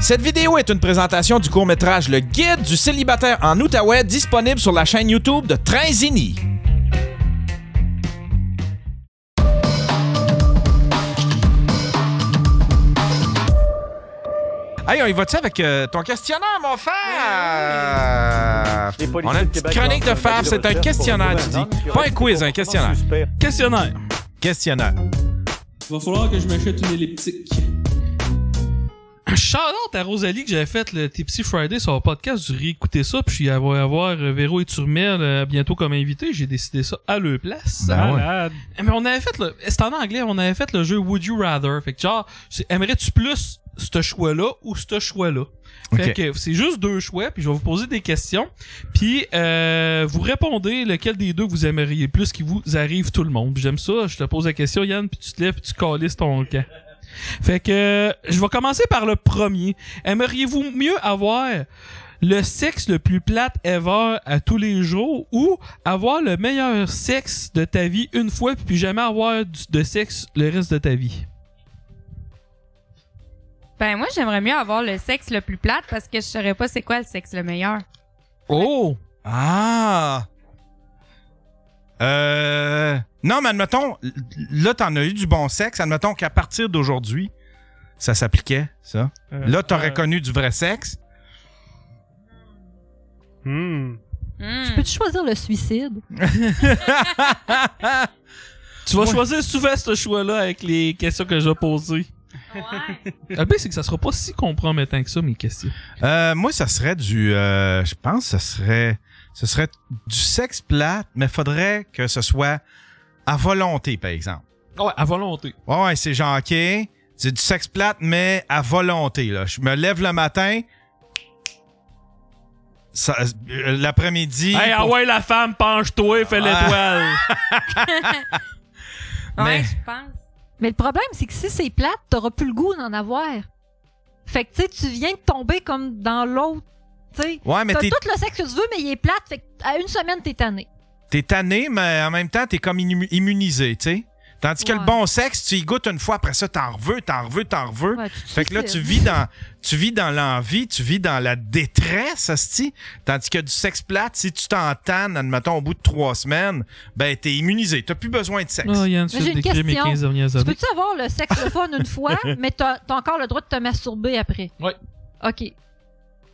Cette vidéo est une présentation du court-métrage Le Guide du célibataire en Outaouais, disponible sur la chaîne YouTube de Trinzini. Hey, on y va-tu avec ton questionnaire, mon frère? On a une petite chronique de Faf, c'est un questionnaire, tu dis. Pas un quiz, un questionnaire. Questionnaire. Questionnaire. Il va falloir que je m'achète une elliptique. Shout-out à Rosalie que j'avais fait le Tipsy Friday sur le podcast. J'ai réécouté ça, puis je vais avoir Véro et Turmel bientôt comme invité. J'ai décidé ça à leur place. Ben ouais. Mais on avait fait c'était en anglais, on avait fait le jeu Would You Rather. Fait que genre, aimerais-tu plus ce choix-là ou ce choix-là? Fait que c'est juste deux choix, puis je vais vous poser des questions, puis vous répondez lequel des deux vous aimeriez plus qui vous arrive tout le monde. J'aime ça, je te pose la question, Yann, puis tu te lèves puis tu calisses ton camp. Fait que je vais commencer par le premier. Aimeriez-vous mieux avoir le sexe le plus plate ever à tous les jours ou avoir le meilleur sexe de ta vie une fois puis jamais avoir de sexe le reste de ta vie? Ben moi, j'aimerais mieux avoir le sexe le plus plate parce que je saurais pas c'est quoi le sexe le meilleur. Oh! Ah! Non, mais admettons, là, t'en as eu du bon sexe. Admettons qu'à partir d'aujourd'hui, ça s'appliquait, ça. Là, t'aurais connu du vrai sexe. Tu peux-tu choisir le suicide? Tu vas choisir souvent ce choix-là avec les questions que je vais poser. Ouais. Le pire, c'est que ça sera pas si compromettant que ça, mes questions. Moi, ça serait du... je pense que ce serait du sexe plate, mais faudrait que ce soit à volonté, par exemple. Ouais, à volonté. Ouais, c'est genre, OK, c'est du sexe plate, mais à volonté, là. Je me lève le matin, l'après-midi... Hey, ah ouais, la femme, penche-toi, fais l'étoile. Ouais, je pense. Mais le problème, c'est que si c'est plate, t'auras plus le goût d'en avoir. Fait que, tu sais, tu viens de tomber comme dans l'autre, tu sais. Ouais, mais t'as tout le sexe que tu veux, mais il est plate. Fait qu'à une semaine, t'es tanné. T'es tanné, mais en même temps, t'es comme immunisé, tu sais. Tandis que le bon sexe, tu y goûtes une fois, après ça, t'en veux. Ouais, Fait que là, tu vis dans l'envie, tu vis dans la détresse, hostie. Tandis que du sexe plate, si tu t'entannes, admettons, au bout de 3 semaines, ben, t'es immunisé. T'as plus besoin de sexe. Oh, Yann, Mais tu j'ai une décris mes 15 question. dernières Tu années. peux-tu avoir le sexe le fun une fois, mais t'as encore le droit de te masturber après? Ouais. OK.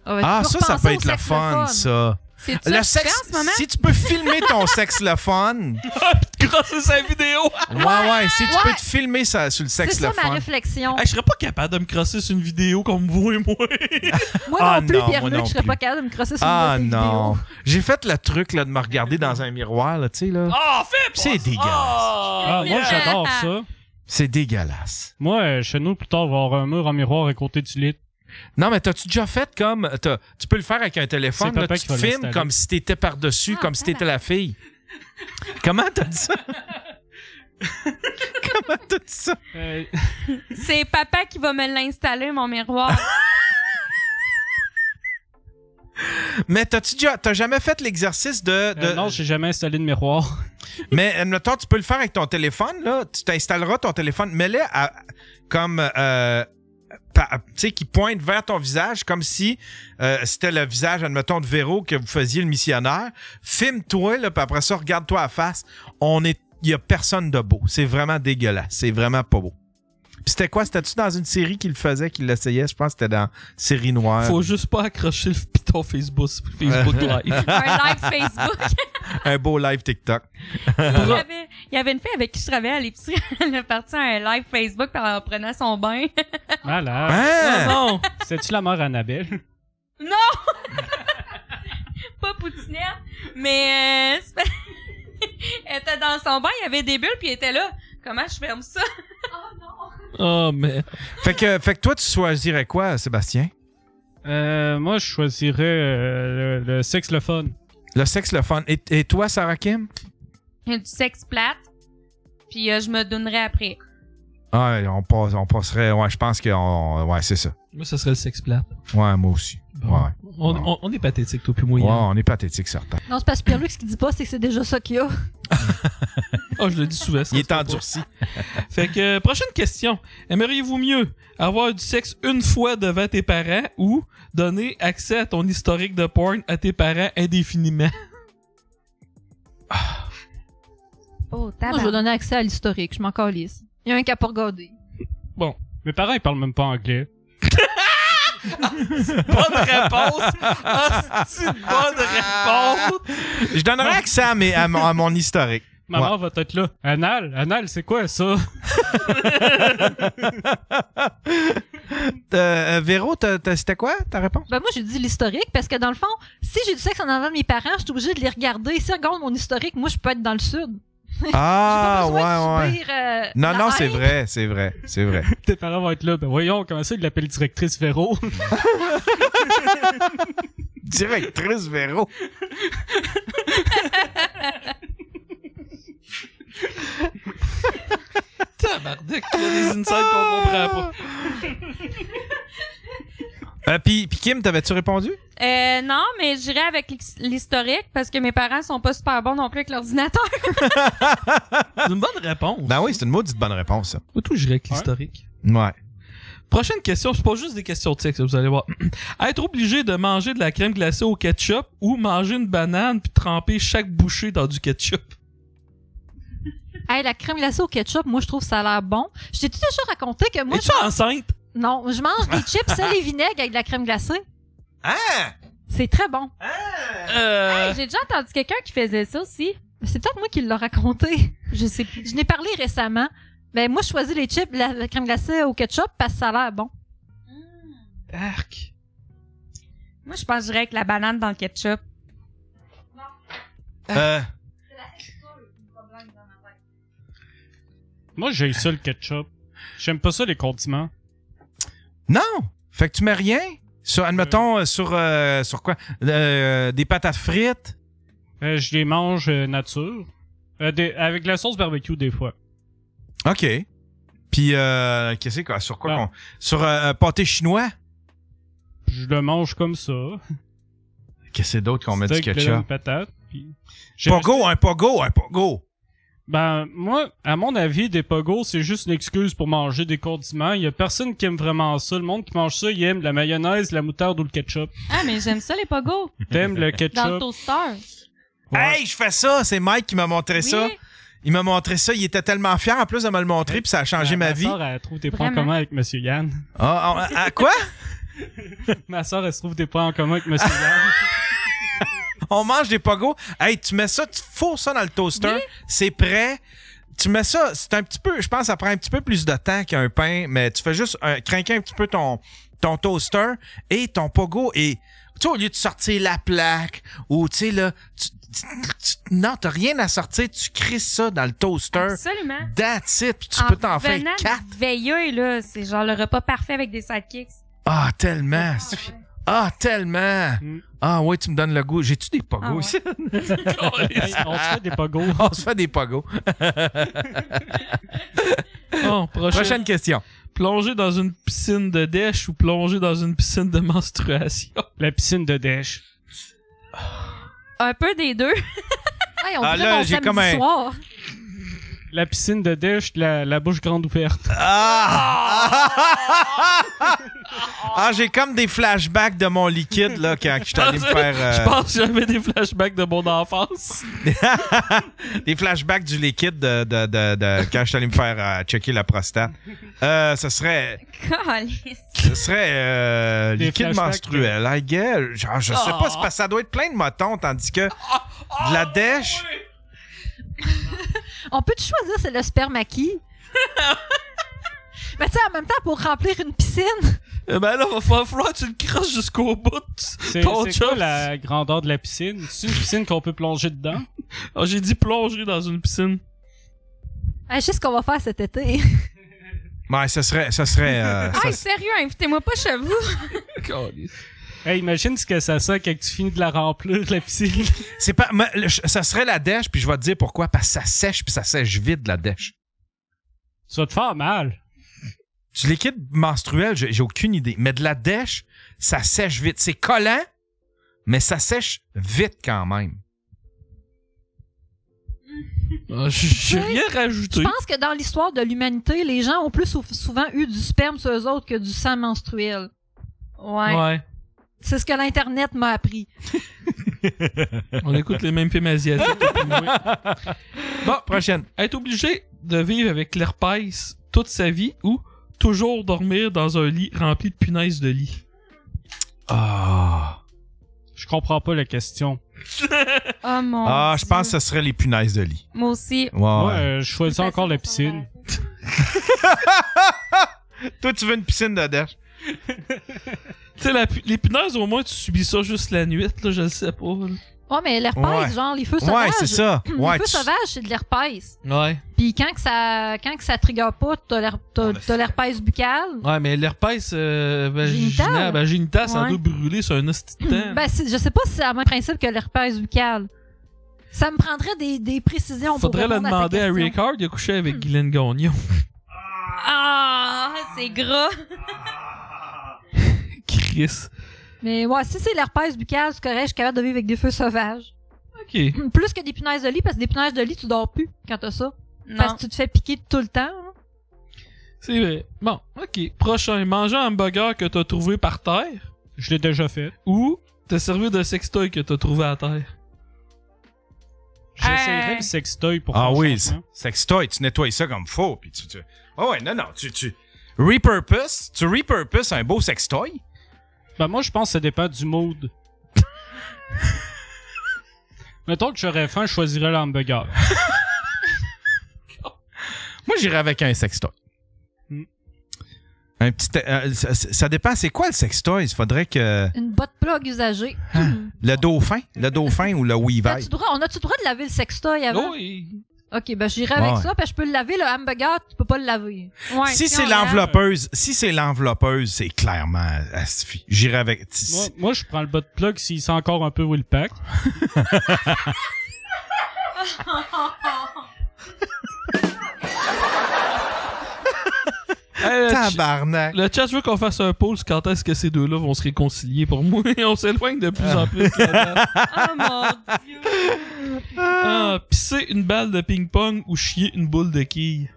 Ah, tu peux ça repenser peut au être le sexe fun, ça. C'est ça Le que tu sexe, fais en ce moment? si tu peux filmer ton sexe le fun... Grâce à sa vidéo. Ouais, si tu Ouais. peux te filmer ça sur le C'est sexe ça le ma fun. réflexion. Hey, je serais pas capable de me crosser sur une vidéo comme vous et moi. Moi Ah non plus, non, moi Pierre-Luc, non je serais plus. pas capable de me crosser sur Ah une non. vidéo. J'ai fait le truc là, de me regarder dans un miroir, là, tu sais, là. Ah, fais pas C'est ça. dégueulasse. Ah, Moi, j'adore ça. C'est dégueulasse. Moi, chez nous, plus tard, il va y avoir un mur en miroir à côté du lit. Non, mais t'as-tu déjà fait comme... Tu peux le faire avec un téléphone, C'est là, papa tu qui te va filmes l'installer. comme si t'étais par-dessus, comme si t'étais la fille. Comment t'as dit ça? Comment t'as dit ça? C'est papa qui va me l'installer, mon miroir. Mais t'as jamais fait l'exercice de... non, j'ai jamais installé de miroir. Mais admettons, tu peux le faire avec ton téléphone, là. Tu t'installeras ton téléphone. Mets-le comme... tu sais, qui pointe vers ton visage, comme si c'était le visage, admettons, de Véro, que vous faisiez le missionnaire. Filme-toi, là, puis après ça, regarde-toi à face. Il y a personne de beau. C'est vraiment dégueulasse. C'est vraiment pas beau. Puis c'était quoi? C'était-tu dans une série qu'il faisait, qu'il l'essayait? Je pense que c'était dans Série Noire. Faut juste pas accrocher le piton Facebook Live. Un live Facebook. Un beau live TikTok. Il y avait une fille avec qui je travaillais à l'épicerie. Elle a parti un live Facebook en prenant son bain. Voilà. Hein? Non. C'est-tu la mère Annabelle? Non! Pas Poutinette, mais elle était dans son bain, il y avait des bulles, puis elle était là. Comment je ferme ça? Oh non! Oh, mais... Fait que toi, tu choisirais quoi, Sébastien? Moi, je choisirais le sexe le fun. Le sexe, le fun. Et toi, Sarah Kim? Du sexe plate, puis je me donnerais après. Ah, on passerait... Ouais, je pense que... Ouais, c'est ça. Moi, ça serait le sexe plate. Ouais, moi aussi. Bon. Ouais. On est pathétique, toi puis moi. Ouais, Yann. on est pathétique, certain. Non, c'est parce que Pierre-Luc, ce qu'il dit pas, c'est que c'est déjà ça qu'il y a. Oh, je le dis souvent. Il est endurci. Fait que, prochaine question. Aimeriez-vous mieux avoir du sexe une fois devant tes parents ou donner accès à ton historique de porn à tes parents indéfiniment? Oh, Moi, je vais donner accès à l'historique. Je m'en calisse. Il y a un cas pour regarder. Bon. Mes parents, ils parlent même pas anglais. Bonne réponse! Ah, c'est une bonne réponse! Je donnerais accès à mon historique. Maman va être là. Anal, c'est quoi ça? Véro, c'était quoi ta réponse? Ben moi, j'ai dit l'historique parce que dans le fond, si j'ai du sexe en avant de mes parents, je suis obligée de les regarder. Si regarde mon historique, moi, je peux être dans le sud. Ah, J'ai pas besoin ouais. de subir, Non, la non, c'est haine. vrai. Tes parents vont être là. Ben voyons, comment ça, il l'appelle directrice Véro? Directrice Véro. Tabarnak, il y a des insights qu'on comprend pas. Puis Kim, t'avais-tu répondu? Non, mais j'irais avec l'historique parce que mes parents sont pas super bons non plus avec l'ordinateur. C'est une bonne réponse. Ben oui, c'est une maudite bonne réponse, ça. Moi, tout, j'irais avec l'historique. Ouais. Prochaine question, c'est pas juste des questions de sexe, vous allez voir. Être obligé de manger de la crème glacée au ketchup ou manger une banane puis tremper chaque bouchée dans du ketchup? Hey, la crème glacée au ketchup, moi, je trouve ça a l'air bon. Je t'ai-tu déjà raconté que moi, Es-tu enceinte? non, je mange des chips sel et vinaigre avec de la crème glacée. Ah! C'est très bon. J'ai déjà entendu quelqu'un qui faisait ça aussi. C'est peut-être moi qui l'ai raconté. Je sais plus. Je n'ai parlé récemment. Ben, moi, je choisis les chips, la crème glacée au ketchup parce que ça a l'air bon. Arc. Moi, je pense que j'irais avec la banane dans le ketchup. Moi, j'ai ça, le ketchup. J'aime pas ça, les condiments. Non! Fait que tu mets rien? Admettons, sur quoi? Des patates frites? Je les mange nature. Avec la sauce barbecue, des fois. OK. Puis, qu'est-ce que sur quoi? Non. Sur pâté chinois? Je le mange comme ça. Qu'est-ce d'autre qu'on met du Steak, ketchup? une patate. Puis... Un pogo! Ben, moi, à mon avis, des pogos, c'est juste une excuse pour manger des condiments. Il y a personne qui aime vraiment ça. Le monde qui mange ça, il aime la mayonnaise, la moutarde ou le ketchup. Ah, mais j'aime ça, les pogos. T'aimes le ketchup? Dans le toaster. Ouais. Hey, je fais ça! C'est Mike qui m'a montré ça. Il m'a montré ça. Il était tellement fier en plus de me le montrer, puis ça a changé ma vie. Ma soeur, elle trouve des points en Vraiment? commun avec Monsieur Yann. Quoi? Ma soeur, elle se trouve des points en commun avec Monsieur Yann. On mange des pogos. Hey, tu mets ça, tu fous ça dans le toaster. Oui. C'est prêt. Tu mets ça, c'est un petit peu, je pense, ça prend un petit peu plus de temps qu'un pain, mais tu fais juste craquer un petit peu ton toaster et ton pogo. Et tu sais, au lieu de sortir la plaque ou tu sais là, non, t'as rien à sortir, tu crisses ça dans le toaster. Absolument. That's it, puis tu peux t'en faire 4. Veilleux, là, c'est genre le repas parfait avec des sidekicks. Ah, tellement. Ah, tellement. Ah, ouais, tu me donnes le goût. J'ai-tu des pogos Ah, ouais. ici? Hey, on se fait des pogos. On se fait des pogos. Bon, Prochaine question. Plonger dans une piscine de dèche ou plonger dans une piscine de menstruation? La piscine de dèche. Un peu des deux. Hey, on Ah, dirait là, mon j'ai samedi comme un- soir. La piscine de dèche, la bouche grande ouverte. Ah, j'ai comme des flashbacks de mon liquide là quand je suis allé me faire Je pense que j'avais des flashbacks de mon enfance. des flashbacks du liquide de quand je suis allé me faire checker la prostate. Ce serait Calisse. Des liquide flashbacks, menstruel, I guess. Genre, je sais pas, c'est parce que ça doit être plein de motons tandis que de la dèche. On peut-tu choisir c'est le sperme acquis? Mais tu sais, en même temps, pour remplir une piscine, Eh ben là, va falloir que tu le crasses jusqu'au bout. C'est Ton quoi chum. la grandeur de la piscine? C'est une piscine qu'on peut plonger dedans? Ah, j'ai dit plonger dans une piscine. je sais ce qu'on va faire cet été. Ouais, ça serait Hey, sérieux, invitez-moi pas chez vous. Hey, imagine ce que ça sent quand tu finis de la remplir, la piscine. c'est pas ça serait la dèche puis je vais te dire pourquoi parce que ça sèche puis ça sèche vite la dèche. Ça va te faire mal. Du liquide menstruel, j'ai aucune idée. Mais de la dèche, ça sèche vite. C'est collant, mais ça sèche vite quand même. J'ai rien rajouté. Je pense que dans l'histoire de l'humanité, les gens ont plus souvent eu du sperme sur eux autres que du sang menstruel. Ouais. C'est ce que l'Internet m'a appris. On écoute les mêmes films asiatiques. Bon, prochaine. Être obligé de vivre avec l'herpès toute sa vie ou toujours dormir dans un lit rempli de punaises de lit. Ah. Je comprends pas la question. Oh mon Ah, je Dieu. pense que ce serait les punaises de lit. Moi aussi. Ouais. Moi, ouais. je choisis encore la piscine. Toi, tu veux une piscine de dèche. Tu sais, les punaises, au moins, tu subis ça juste la nuit, là, je le sais pas. Là. Ouais, mais l'herpès, Ouais. genre les feux sauvages. Ouais, c'est ça. Ouais, Les feux sauvages, c'est de l'herpès. Ouais. Puis quand que ça trigger pas, t'as l'herpès buccal. Ouais, mais l'herpès Génital. génital, ça Ouais. doit brûler sur un hostie de temps. Ben, je sais pas si c'est le même principe que l'herpès buccal. Ça me prendrait des précisions Faudrait pour le répondre demander à ta question. Ricard, il a couché avec Guylaine Gagnon. Ah, c'est gras. Chris. Mais ouais, si c'est l'herpès buccal, c'est correct, je suis capable de vivre avec des feux sauvages. Ok. Plus que des punaises de lit, parce que des punaises de lit, tu dors plus quand t'as ça. Parce Non. que tu te fais piquer tout le temps. hein. C'est vrai. Bon, ok. Prochain. Manger un hamburger que t'as trouvé par terre Je l'ai déjà fait. ou te servir de sextoy que t'as trouvé à terre. J'essayerais le sextoy pour Ah faire oui, changement. sextoy, tu nettoies ça comme faux. Puis tu... Oh ouais, non, tu repurpose un beau sextoy. Ben moi, je pense que ça dépend du mood. Mettons que j'aurais faim, je choisirais l'hamburger. Moi, j'irais avec un sextoy. Hmm. Un petit... ça dépend, c'est quoi le sextoy? Il faudrait que... Une botte plug usagée. Le dauphin ou le Weavile. On a-tu le droit de laver le sextoy avant? Oh, et- Ok, ben j'irai avec Ouais. ça, puis je peux le laver. Le hamburger, tu peux pas le laver. Ouais, Si c'est on lave. l'enveloppeuse, c'est clairement... J'irais avec... Moi, je prends le bot plug s'il sent encore un peu Will Pack. Hey, Tabarnak. le chat, je veux qu'on fasse un pause quand est-ce que ces deux-là vont se réconcilier pour moi. On s'éloigne de plus en plus. là-dedans. Oh mon Dieu. Ah, pisser une balle de ping-pong ou chier une boule de quille.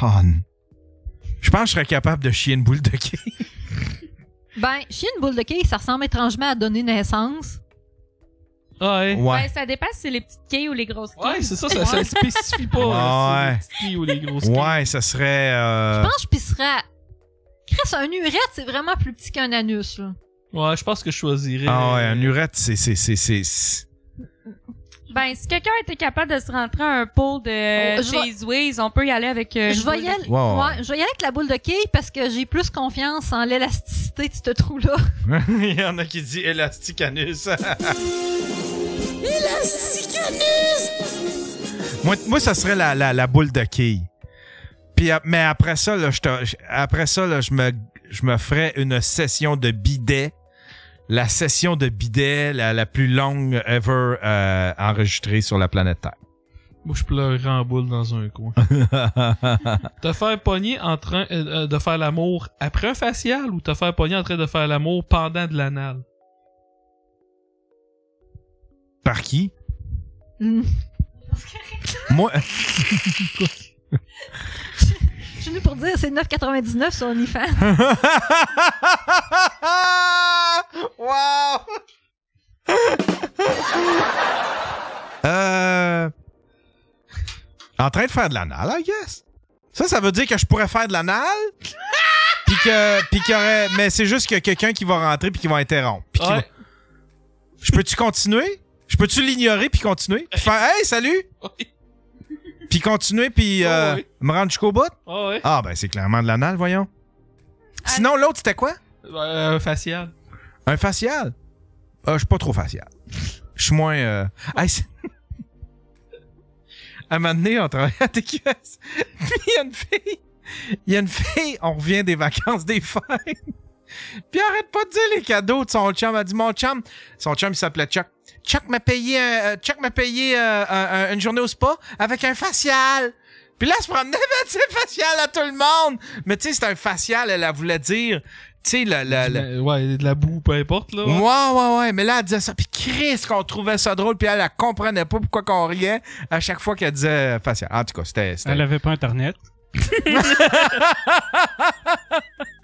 Oh, je pense que je serais capable de chier une boule de quille. Ben, chier une boule de quille, ça ressemble étrangement à donner naissance. Ah, ouais. Ouais. Ben, ça dépend si c'est les petites quilles ou les grosses quilles. Ouais, c'est ça, ça spécifie pas. Ouais. Si c'est les petites quilles ou les grosses quilles. Ouais, ça serait... Je pense que je pisserais. Chris, un urette, c'est vraiment plus petit qu'un anus, là. Ouais, je pense que je choisirais. Ah ouais, un urette, c'est... Ben, si quelqu'un était capable de se rentrer un pot de Oh, je vais- Cheese Whiz, on peut y aller avec une Je vais boule y aller, de- Ouais, ouais. ouais, je vais y aller avec la boule de quille parce que j'ai plus confiance en l'élasticité de ce trou-là. Il y en a qui disent élasticanus. Moi, ça serait la boule de quille. Puis, mais après ça, là, je me ferais une session de bidet. La session de bidet la plus longue ever enregistrée sur la planète Terre. Moi, je pleurerais en boule dans un coin. Te faire pogner en train de faire l'amour après un facial ou te faire pogner en train de faire l'amour pendant de l'anal? Par qui? Hmm. Moi... Je suis venu pour dire c'est 9,99 sur OnlyFans. Wow! En train de faire de l'anal, I guess. Ça veut dire que je pourrais faire de l'anal? Puis qu'il y aurait... Mais c'est juste qu'il y a quelqu'un qui va rentrer puis qui va interrompre. Puis qui Ouais. va... Je peux-tu continuer? Je peux-tu l'ignorer puis continuer? Puis faire « Hey, salut! Ouais. » Puis continuer puis ouais. me rendre jusqu'au bout? Ah ouais. Ah, ben c'est clairement de l'anal, voyons. Sinon, l'autre, c'était quoi? Facial. Un facial? Je suis pas trop facial. Je suis moins... Hey, à un moment donné, on travaille à TQS. Puis il y a une fille, on revient des vacances des fêtes. Puis elle arrête pas de dire les cadeaux de son chum. Elle dit, son chum, il s'appelait Chuck. Chuck m'a payé une journée au spa avec un facial. Puis là, elle se promenait avec ses facial à tout le monde. Mais tu sais, c'est un facial, elle voulait dire... sais, Ouais, de la boue, peu importe, là. Ouais. Mais là, elle disait ça. Puis Chris, qu'on trouvait ça drôle. Puis elle comprenait pas pourquoi qu'on riait à chaque fois qu'elle disait facial. En tout cas, c'était... Elle avait pas Internet.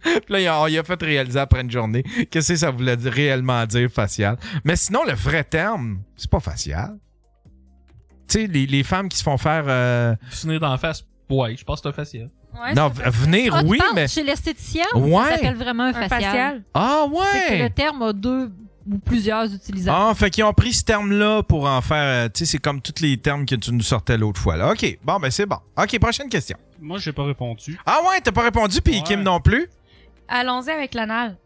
Puis là, il a fait réaliser après une journée qu'est-ce que ça voulait réellement dire facial. Mais sinon, le vrai terme, c'est pas facial. Tu sais, les femmes qui se font faire... Finir d'en face, ouais, je pense que c'est un facial. Ouais, Non, c'est venir, Tu oui, parles mais... chez l'esthéticien, Ouais. ça s'appelle vraiment un un facial. facial. Ah, C'est que le ouais! terme a 2 ou plusieurs utilisations. Ah, fait qu'ils ont pris ce terme-là pour en faire... tu sais, c'est comme tous les termes que tu nous sortais l'autre fois, là. OK, bon, ben c'est bon. OK, prochaine question. Moi, j'ai pas répondu. Ah ouais, t'as pas répondu, puis Ouais. Kim non plus? Allons-y avec l'anal.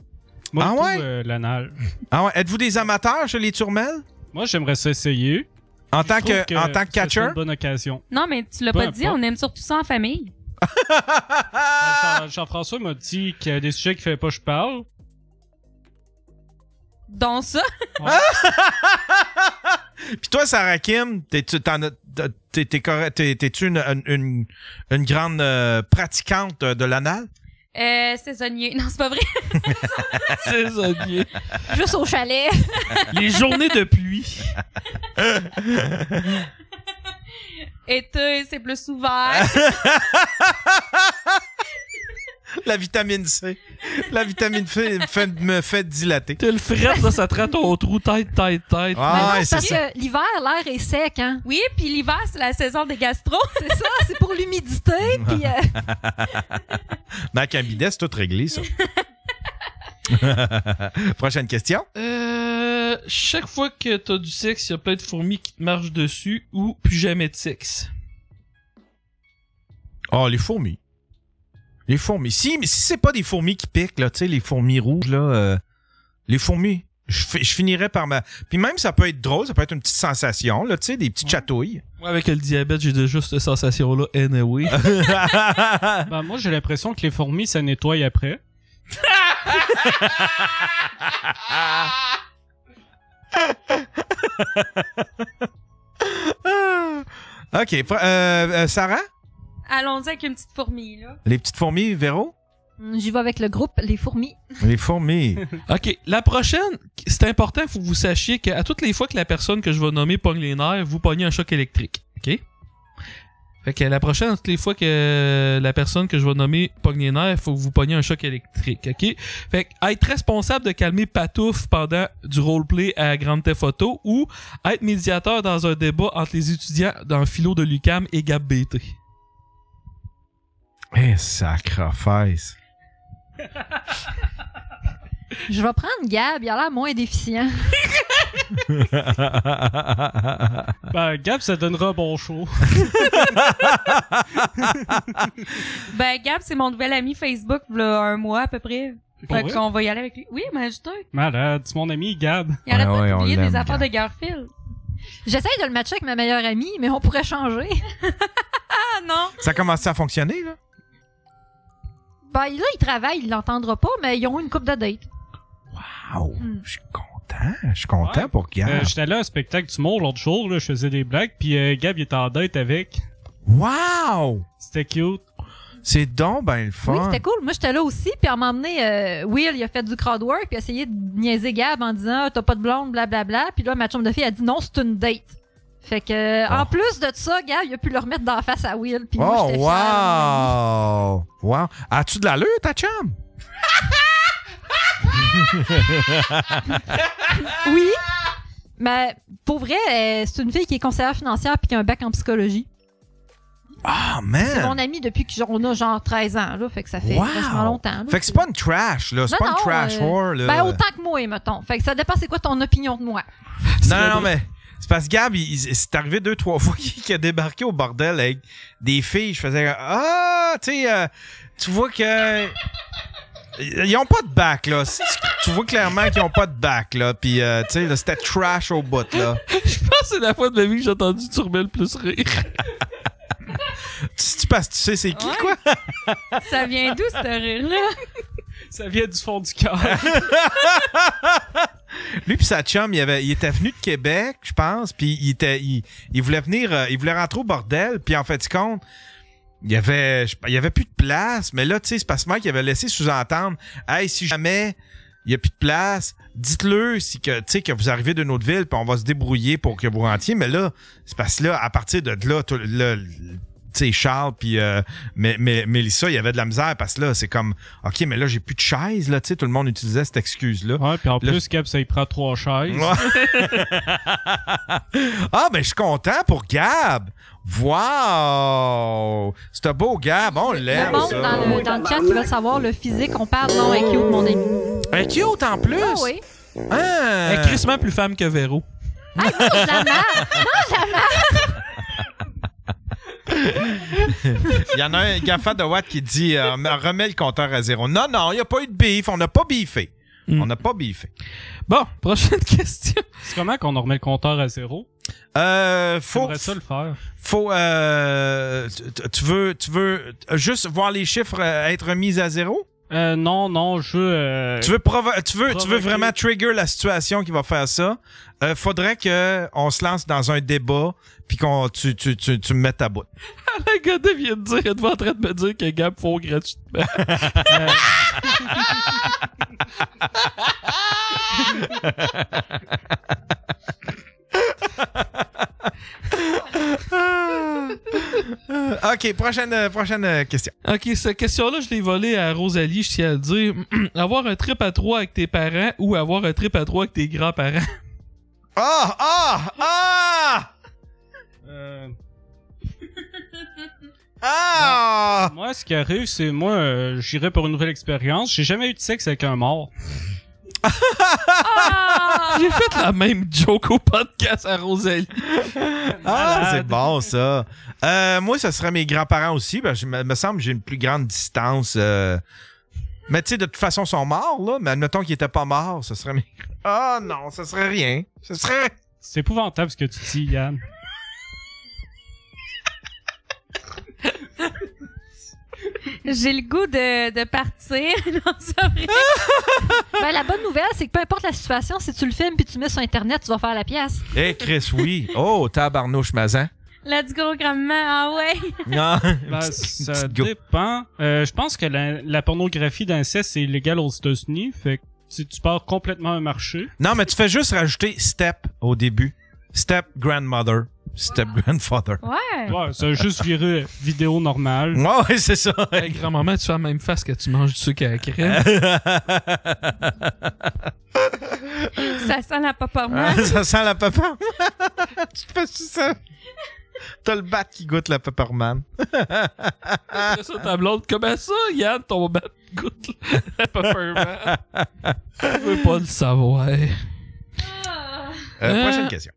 Moi, Ah tout, ouais? l'anal. Ah ouais, êtes-vous des amateurs chez les turmelles? Moi, j'aimerais ça essayer. En Je tant trouve que ce serait catcher? une bonne occasion. Non, mais tu l'as Peu pas dit, importe. on aime surtout ça en famille. Jean-François m'a dit qu'il y a des sujets qu'il fallait pas que je parle. Donc ça. Puis toi, Sarah Kim, t'es-tu une grande pratiquante de l'anal? Saisonnier. Non, c'est pas vrai. Saisonnier. Juste au chalet. Les journées de pluie. Été, c'est plus ouvert. La vitamine C. La vitamine C me fait dilater. T'as le fret, là, ça te rend ton trou tête. Ah, Mais ouais, non, c'est parce ça. que l'hiver, l'air est sec, hein. Oui, puis l'hiver, c'est la saison des gastro. C'est ça, c'est pour l'humidité, puis Mais avec un bidet, c'est tout réglé, ça. Prochaine question. Chaque fois que t'as du sexe, il y a plein de fourmis qui te marchent dessus ou plus jamais de sexe. Oh, les fourmis. Les fourmis. Mais si c'est pas des fourmis qui piquent, là, tu sais, les fourmis rouges, là, les fourmis. Je finirais par ma... Puis même, ça peut être drôle, ça peut être une petite sensation, là, tu sais, des petites chatouilles. Moi, avec le diabète, j'ai déjà cette sensation-là, anyway. Ben, moi, j'ai l'impression que les fourmis, ça nettoie après. OK. Sarah? Allons-y avec une petite fourmi, là. Les petites fourmis, Véro? j'y vais avec le groupe Les Fourmis. Les fourmis. OK, la prochaine, c'est important, il faut que vous sachiez qu'à toutes les fois que la personne que je vais nommer pogne les nerfs, vous pognez un choc électrique. OK? Fait que la prochaine, toutes les fois que la personne que je vais nommer pogne les nerfs, il faut que vous pogniez un choc électrique. OK? Fait que être responsable de calmer Patouf pendant du roleplay à Grand Theft Auto ou être médiateur dans un débat entre les étudiants dans le philo de l'UQAM et Gab BT. Eh, sacrifice. Je vais prendre Gab, il a l'air moins déficient. Ben, Gab, ça donnera un bon show. Ben, Gab, c'est mon nouvel ami Facebook, là, un mois à peu près. Fait vrai? qu'on va y aller avec lui. Oui, mais je te... Malade, c'est mon ami Gab. Il arrête Ouais, pas de on publier l'aime, des affaires Gab. de Garfield. J'essaye de le matcher avec ma meilleure amie, mais on pourrait changer. Ah non! Ça commence à fonctionner, là? Ben, là, il travaille, il l'entendra pas, mais ils ont une coupe de date. Wow! Mm. Je suis content. Je suis content Ouais. pour Gab. J'étais allé à un spectacle du monde l'autre jour, là, je faisais des blagues, puis Gab, il était en date avec. Wow! C'était cute. C'est donc ben le fun. Oui, c'était cool. Moi, j'étais là aussi, puis à un moment donné, Will, il a fait du crowdwork, puis a essayé de niaiser Gab en disant « T'as pas de blonde, blablabla. » Puis là, ma chum de fille a dit « Non, c'est une date. » Fait que, en plus de ça, Gab, il a pu le remettre d'en face à Will, puis moi, Oh, j'étais fière. wow! Wow! As-tu de l'allure, ta chum? Oui, mais pour vrai, c'est une fille qui est conseillère financière puis qui a un bac en psychologie. Ah, C'est mon man! amie depuis qu'on a genre 13 ans, là, fait que ça fait Wow. vachement longtemps. là. Fait que c'est pas une trash, là. C'est Non, pas une non, trash whore, là. Ben, autant que moi, mettons. Fait que ça dépend c'est quoi ton opinion de moi. Non, mais c'est parce que Gab, c'est arrivé 2-3 fois qu'il a débarqué au bordel avec des filles. Je faisais tu sais, tu vois que ils ont pas de bac, là. Tu vois clairement qu'ils ont pas de bac, là. Puis, tu sais, là, c'était trash au bout, là. Je pense que c'est la fois de ma vie que j'ai entendu Turmel plus rire. Tu passes, tu sais c'est qui, Ouais. quoi? Ça vient d'où, ce rire-là? Ça vient du fond du cœur. Lui pis sa chum, il était venu de Québec, je pense, puis il voulait venir, il voulait rentrer au bordel, puis en fait, compte, il y avait plus de place, mais là, tu sais, c'est parce que Mike avait laissé sous-entendre, hey, si jamais il y a plus de place, dites-le si que, tu sais, que vous arrivez d'une autre ville, puis on va se débrouiller pour que vous rentiez. Mais là, c'est parce que là, à partir de là, tu sais, Charles puis Mélissa, il y avait de la misère parce que là, c'est comme, OK, mais là, j'ai plus de chaises, là, tu sais, tout le monde utilisait cette excuse-là. Ouais, puis en là, plus, Gab, ça, il prend 3 chaises. Ouais. Ah, ben, je suis content pour Gab. Wow! C'est un beau Gab, on l'aime, Le monde ça. dans le chat qui veut savoir le physique, on parle, non, un cute, mon ami. Un cute en plus? Ah oui. Ah. Elle est crissement plus femme que Véro. Hey, mange la marde! Mange la marde! Il y en a un Gaffa de Watt qui dit remets le compteur à 0. Non, il n'y a pas eu de beef. On n'a pas beefé. On n'a pas beefé. Bon, prochaine question. C'est comment qu'on remet le compteur à 0? Faut ça le faire. Faut tu veux juste voir les chiffres être mis à 0? Non, je veux... Tu veux vraiment trigger la situation qui va faire ça? Faudrait que on se lance dans un débat puis qu'on tu me mettes à bout. La gars vient de dire, elle est en train de me dire que Gab font gratuitement. OK, prochaine question. OK, cette question-là, je l'ai volée à Rosalie, je tiens à le dire. Avoir un trip à 3 avec tes parents ou avoir un trip à 3 avec tes grands-parents? Moi, ce qui arrive, c'est j'irais pour une nouvelle expérience. J'ai jamais eu de sexe avec un mort. J'ai fait la même joke au podcast à Rosalie. C'est bon, ça. Moi, ce serait mes grands-parents aussi. Ben, me semble que j'ai une plus grande distance. Mais tu sais, de toute façon, ils sont morts, là. Mais admettons qu'ils étaient pas morts, ce serait mes... Ah non, ce serait rien. Ce serait... C'est épouvantable ce que tu dis, Yann. J'ai le goût de partir. Non, c'est vrai. Ben, la bonne nouvelle, c'est que peu importe la situation, si tu le filmes puis tu mets sur Internet, tu vas faire la pièce. Eh, Chris, oui. Oh, tabarnouche mazan. Let's go, grand-maman. Ah ouais. Non. Ben, ça dépend. Je pense que la pornographie d'inceste, c'est illégal aux États-Unis. Fait que si tu pars complètement un marché. Non, mais tu fais juste rajouter step au début. Step grandmother. Step grandfather. Ouais. Ouais, ça a juste viré vidéo normale. Ouais, c'est ça. Hey, grand-maman, tu fais la même face que tu manges du sucre à la crème. Ça sent la paparman. Ça sent la pepperman. Tu te fais ça. T'as le bat qui goûte la pepperman. Après ça, ta blonde, comment ça, Yann, ton bat goûte la pepperman? Je veux pas le savoir. Prochaine question.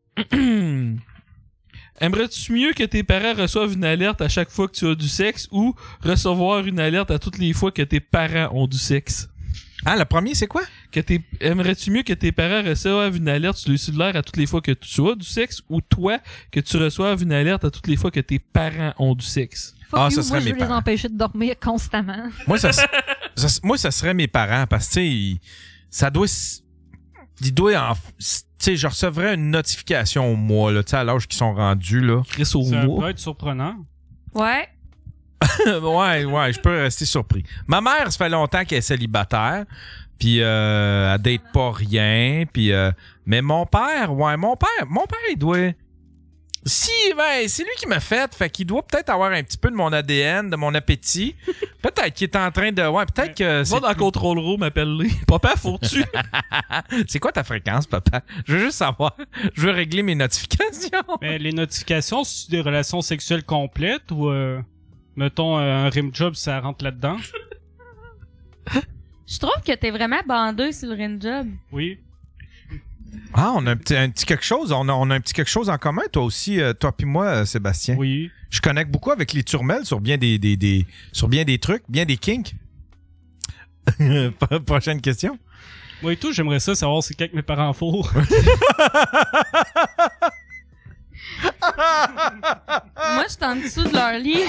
Aimerais-tu mieux que tes parents reçoivent une alerte à chaque fois que tu as du sexe ou recevoir une alerte à toutes les fois que tes parents ont du sexe? Ah, le premier, c'est quoi? Aimerais-tu mieux que tes parents reçoivent une alerte sur le cellulaire à toutes les fois que tu as du sexe ou toi, que tu reçoives une alerte à toutes les fois que tes parents ont du sexe? Fuck you, ça serait moi, je mes veux les parents. empêcher de dormir constamment. Moi, ça serait mes parents parce que, tu sais, ça doit... Tu sais, je recevrais une notification au mois, là, tu sais, à l'âge qu'ils sont rendus, là. Chris au Ça mois. peut être surprenant. Ouais. ouais, je peux rester surpris. Ma mère, ça fait longtemps qu'elle est célibataire, puis elle date pas rien, puis mais mon père, il doit... c'est lui qui m'a fait qu'il doit peut-être avoir un petit peu de mon ADN, de mon appétit. Peut-être qu'il est en train de... Ouais, peut-être que... Va dans le control room, appelle-les. Papa, faut-tu? C'est quoi ta fréquence, papa? Je veux juste savoir. Je veux régler mes notifications. Mais les notifications, c'est des relations sexuelles complètes ou, mettons, un rim job, ça rentre là-dedans? Je trouve que t'es vraiment bandeux sur le rim-job. Oui. Ah, on a un petit quelque chose. On a un petit quelque chose en commun, toi aussi, toi puis moi, Sébastien. Oui. Je connecte beaucoup avec les turmelles sur bien des trucs, bien des kinks. Prochaine question. Moi et tout, j'aimerais ça savoir c'est quand que mes parents fourrent. Moi, je suis en dessous de leur lit.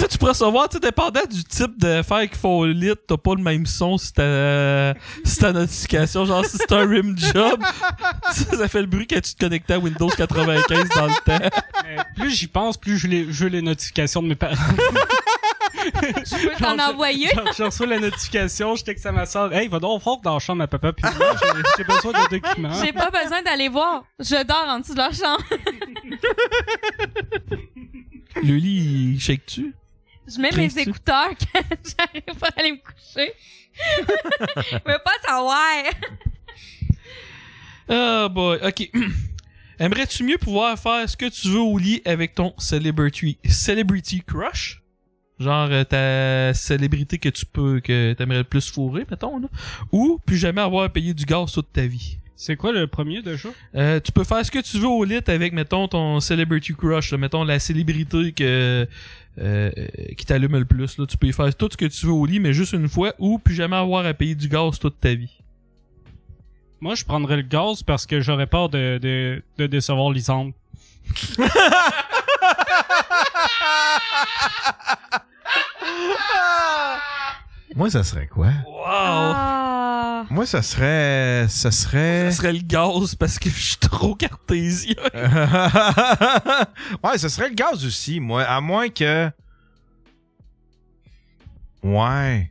Tu peux recevoir, tu sais, dépendant du type d'affaires qu'il faut au lit, t'as pas le même son si ta notification. Genre, si c'est un rim job, ça fait le bruit quand tu te connectais à Windows 95 dans le temps. Plus j'y pense, plus je veux les notifications de mes parents. Je peux t'en envoyer. Je reçois la notification, je texte à ma soeur. Hey, va donc voir dans la chambre à papa, puis moi, j'ai besoin de documents. J'ai pas besoin d'aller voir. Je dors en dessous de leur chambre. Le lit, il shake-tu? Je mets mes écouteurs quand j'arrive pas à aller me coucher. Je veux pas savoir. Ah boy, ok. Aimerais-tu mieux pouvoir faire ce que tu veux au lit avec ton celebrity crush? Genre ta célébrité que t'aimerais le plus fourrer, mettons, là. Ou plus jamais avoir payé du gaz toute ta vie. C'est quoi le premier déjà? Tu peux faire ce que tu veux au lit avec, mettons, ton celebrity crush, là, mettons la célébrité qui t'allume le plus. Là. Tu peux y faire tout ce que tu veux au lit, mais juste une fois, ou plus jamais avoir à payer du gaz toute ta vie. Moi, je prendrais le gaz parce que j'aurais peur de décevoir Lisandre. Moi, ça serait quoi? Wow! Ah. Moi, ça serait... Ça serait le gaz parce que je suis trop cartésien. Ouais, ça serait le gaz aussi, moi. À moins que... Ouais.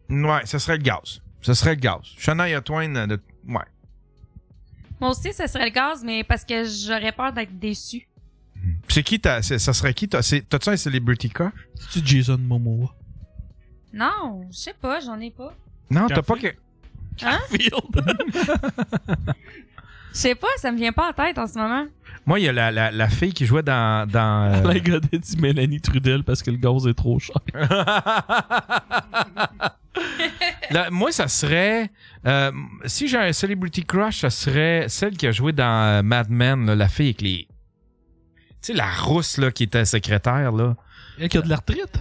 Ouais, ça serait le gaz. Ça serait le gaz. Shania Twain, ouais. Moi aussi, ça serait le gaz, mais parce que j'aurais peur d'être déçu. C'est qui ça serait qui? T'as-tu un celebrity crush? C'est Jason Momoa. Non, je sais pas, j'en ai pas. Non, t'as pas que... Hein? Field. Je sais pas, ça me vient pas en tête en ce moment. Moi, il y a la fille qui jouait dans La gars dit Mélanie Trudel parce que le gaz est trop cher. Moi, ça serait... si j'ai un celebrity crush, ça serait celle qui a joué dans Mad Men, là, la fille avec les... Tu sais, la rousse là, qui était secrétaire. Là. Il y a qui a de la retraite.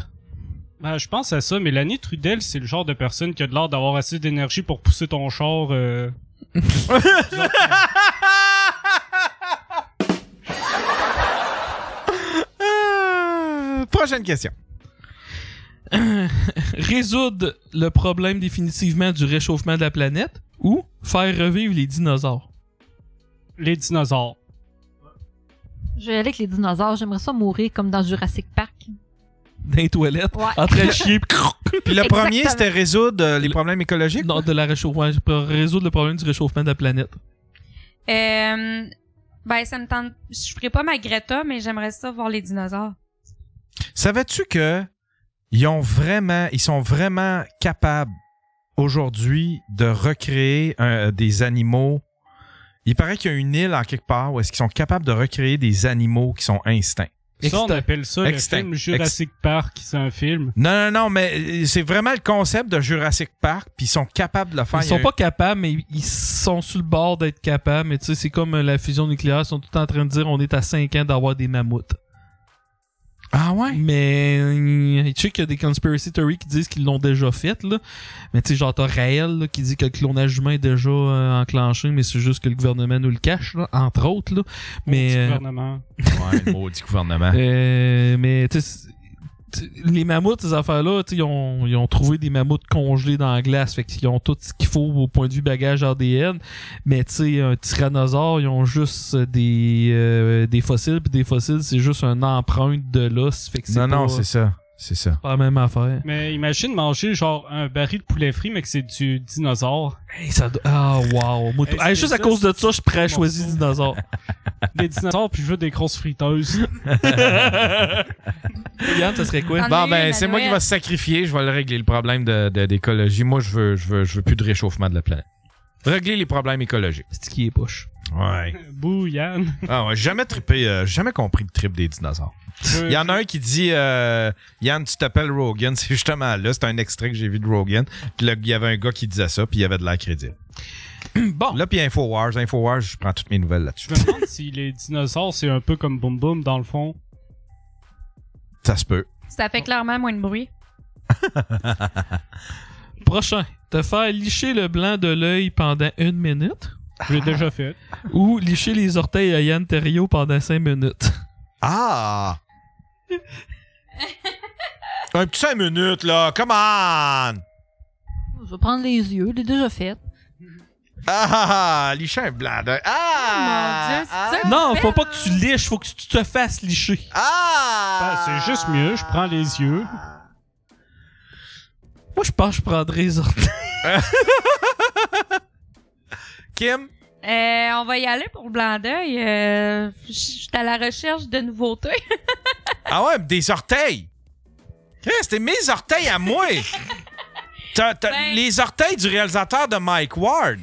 Ben, je pense à ça, Mélanie Trudel, c'est le genre de personne qui a de l'air d'avoir assez d'énergie pour pousser ton char. Prochaine question. Résoudre le problème définitivement du réchauffement de la planète ou faire revivre les dinosaures? Les dinosaures. Je vais aller avec les dinosaures. J'aimerais ça mourir comme dans Jurassic Park. Dans les toilettes, Ouais. en train de chier. Puis le premier, Exactement. c'était résoudre les problèmes écologiques? Non, de la réchauffement. Pour résoudre le problème du réchauffement de la planète. Ben, ça me tente. Je ferai pas ma Greta, mais j'aimerais ça voir les dinosaures. Savais-tu que ils sont vraiment capables aujourd'hui de recréer des animaux? Il paraît qu'il y a une île en quelque part où est-ce qu'ils sont capables de recréer des animaux qui sont instincts. Ça, on appelle ça Extinct. le film Jurassic Park, c'est un film. Non, mais c'est vraiment le concept de Jurassic Park, puis ils sont capables de le faire. Ils sont pas capables, mais ils sont sur le bord d'être capables. Mais tu sais, c'est comme la fusion nucléaire. Ils sont tout en train de dire on est à 5 ans d'avoir des mammouths. Ah ouais? Mais tu sais qu'il y a des conspiracy theories qui disent qu'ils l'ont déjà fait, là. Mais tu sais, genre t'as Raël là, qui dit que le clonage humain est déjà enclenché, mais c'est juste que le gouvernement nous le cache, là, entre autres. Là. Mais Gouvernement. Ouais, le maudit gouvernement. mais tu sais, les mammouths, ces affaires-là, tu sais, ils ont trouvé des mammouths congelés dans la glace, fait qu'ils ont tout ce qu'il faut au point de vue bagage ADN. Mais tu sais, un tyrannosaure, ils ont juste des fossiles, puis des fossiles, c'est juste une empreinte de l'os. Fait que c'est Non, pas, c'est ça. C'est ça. pas la même affaire. Mais imagine manger genre un baril de poulet frit, mais que c'est du dinosaure. Hey, ah, wow. Moi, Hey, juste c'est à ça, cause de ça, je suis prêt à c'est choisir bon. dinosaure. Des dinosaures, puis je veux des grosses friteuses. Yann, ça serait quoi? T'en Bon, as ben, une à c'est moi qui Noël. va se sacrifier. Je vais le régler le problème d'écologie. Moi, je veux plus de réchauffement de la planète. Régler les problèmes écologiques. C'est qui est poche. Ouais. Bouh, Yann. Ah ouais, j'ai jamais trippé, j'ai jamais compris le trip des dinosaures. Il y en a un qui dit Yann, tu t'appelles Rogan. C'est justement là, c'est un extrait que j'ai vu de Rogan. Puis là, il y avait un gars qui disait ça, puis il y avait de l'air crédible. Bon. Là, puis Infowars, je prends toutes mes nouvelles là-dessus. Je me demande si les dinosaures, c'est un peu comme Boom Boom dans le fond. Ça se peut. Ça fait clairement moins de bruit. Prochain. Te faire licher le blanc de l'œil pendant 1 minute Je l'ai déjà fait. ou licher les orteils à Yann Terriot pendant 5 minutes. Ah! Un petit 5 minutes, là. Come on! Je vais prendre les yeux, je l'ai déjà fait. Licher un blanc d'œil. Ah! Mon Dieu, c'est ça? Non, faut pas que tu liches, faut que tu te fasses licher. C'est juste mieux, je prends les yeux. Moi, je pense que je prendrais les orteils. Kim? On va y aller pour le blanc d'œil. Je suis à la recherche de nouveautés. Ah ouais, des orteils. C'était mes orteils à moi. T'as les orteils du réalisateur de Mike Ward.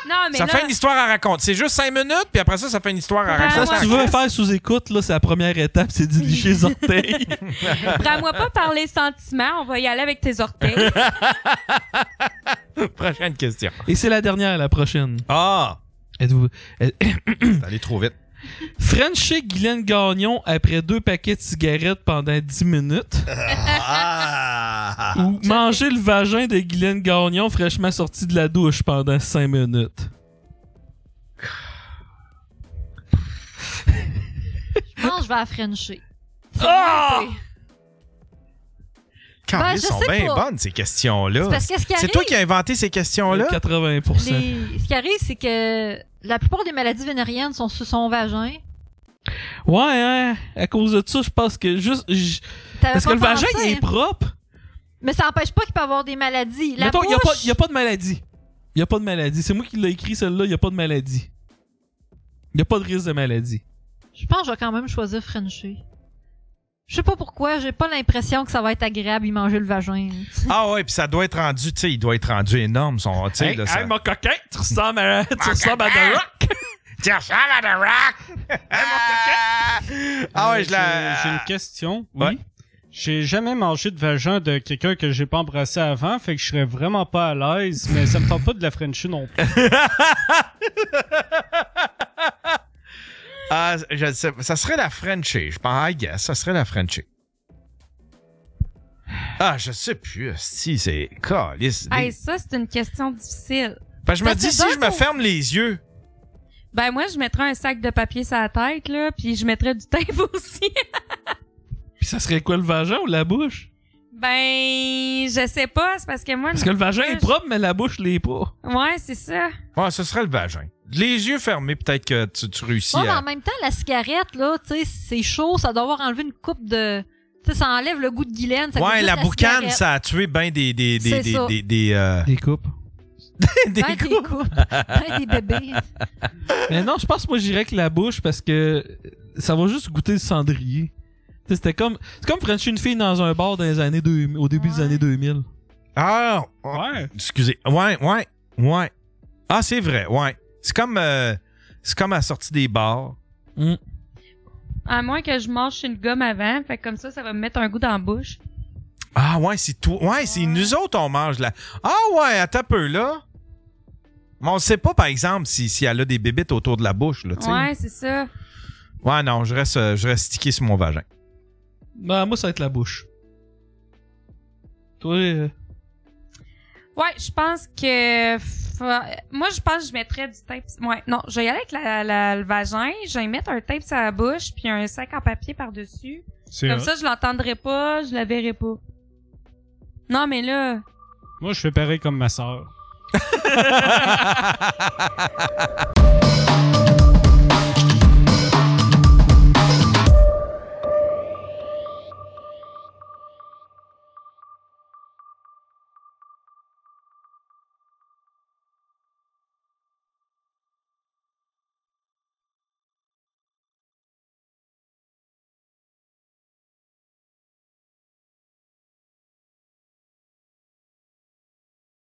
Non, mais Ça là, fait une histoire à raconter. C'est juste 5 minutes, puis après ça fait une histoire à Ah, raconter. Ça, si tu veux faire sous-écoute, là, c'est la première étape, c'est de licher les orteils. prends-moi pas par les sentiments. On va y aller avec tes orteils. Prochaine question. Et c'est la dernière, la prochaine. Ah! Êtes-vous... T'es allé trop vite. Frencher Guylaine Gagnon après 2 paquets de cigarettes pendant 10 minutes. Ou manger le vagin de Guylaine Gagnon fraîchement sorti de la douche pendant 5 minutes. Je pense que je vais à Frencher. Ah! Quand Ben, ils je sont sais bien pas. bonnes, ces questions-là. C'est parce que ce qui C'est arrive, toi qui as inventé ces questions-là? 80%. ce qui arrive, c'est que la plupart des maladies vénériennes sont sur son vagin. Ouais, hein? À cause de ça, je pense que juste... T'avais Parce pas que le vagin, pensé, il est hein. propre. Mais ça n'empêche pas qu'il peut avoir des maladies. La Mettons, bouche, il y a pas de maladie. Il y a pas de maladie. C'est moi qui l'ai écrit, celle-là. Il y a pas de maladie. Il y a pas de risque de maladie. je pense que je vais quand même choisir Frencher. Je sais pas pourquoi, j'ai pas l'impression que ça va être agréable y manger le vagin. Ah ouais, puis ça doit être rendu, tu sais, il doit être rendu énorme, son, tu sais, Hey, là, ça. hey, mon coquin, tu ressembles à The Rock. Tu ressembles à The Rock! Ah ouais, je J'ai la... une question. Ouais. J'ai jamais mangé de vagin de quelqu'un que j'ai pas embrassé avant, fait que je serais vraiment pas à l'aise, mais ça me tente pas de la Frenchie non plus. Ah, je sais, ça serait la Frenchie, je pense, I guess, ça serait la Frenchie. Ah, je sais plus, si, c'est... Calice. Hey, ça, c'est une question difficile. Parce que je me parce dis, que si je me d'un ferme les yeux... Ben, moi, je mettrais un sac de papier sur la tête, là, puis je mettrais du tape aussi. Puis ça serait quoi, le vagin ou la bouche? Ben, je sais pas, c'est parce que moi... Parce que le vagin est propre, mais la bouche l'est pas. Ouais, c'est ça. Ouais, ce serait le vagin. Les yeux fermés, peut-être que tu réussis Ouais, mais à... en même temps, la cigarette, là, tu sais, c'est chaud, ça doit avoir enlevé une coupe de... Tu sais, ça enlève le goût de Guylaine. Ça goûte Ouais, juste la boucane, cigarette. ça a tué ben des C'est ça. Des coupes. des Ben, des coups. coupes. Ben, des bébés. Mais non, je pense que moi, j'irais que la bouche parce que ça va juste goûter le cendrier. Tu sais, c'était comme... C'est comme Frencher une fille dans un bar dans les années 2000, au début des Ouais. années 2000. Ah, Ouais. excusez. Ouais. Ah, c'est vrai, ouais. C'est comme à la sortie des bars. Mm. À moins que je mange une gomme avant, fait que comme ça va me mettre un goût dans la bouche. Ah, ouais, c'est toi. Ouais, c'est nous autres, on mange là. Ah, ouais, attends un peu, là. Mais on sait pas, par exemple, si elle a des bébites autour de la bouche, là, tu sais. Ouais, c'est ça. Ouais, non, je reste stické sur mon vagin. Ben, moi, ça va être la bouche. Toi, Ouais, je pense que... Moi, je pense que je mettrais du tape... Ouais, non, je vais y aller avec le vagin. Je vais y mettre un tape sur la bouche, puis un sac en papier par-dessus. C'est Comme hot. ça, je l'entendrai pas, je la verrai pas. Non, mais là... Moi, je fais pareil comme ma sœur.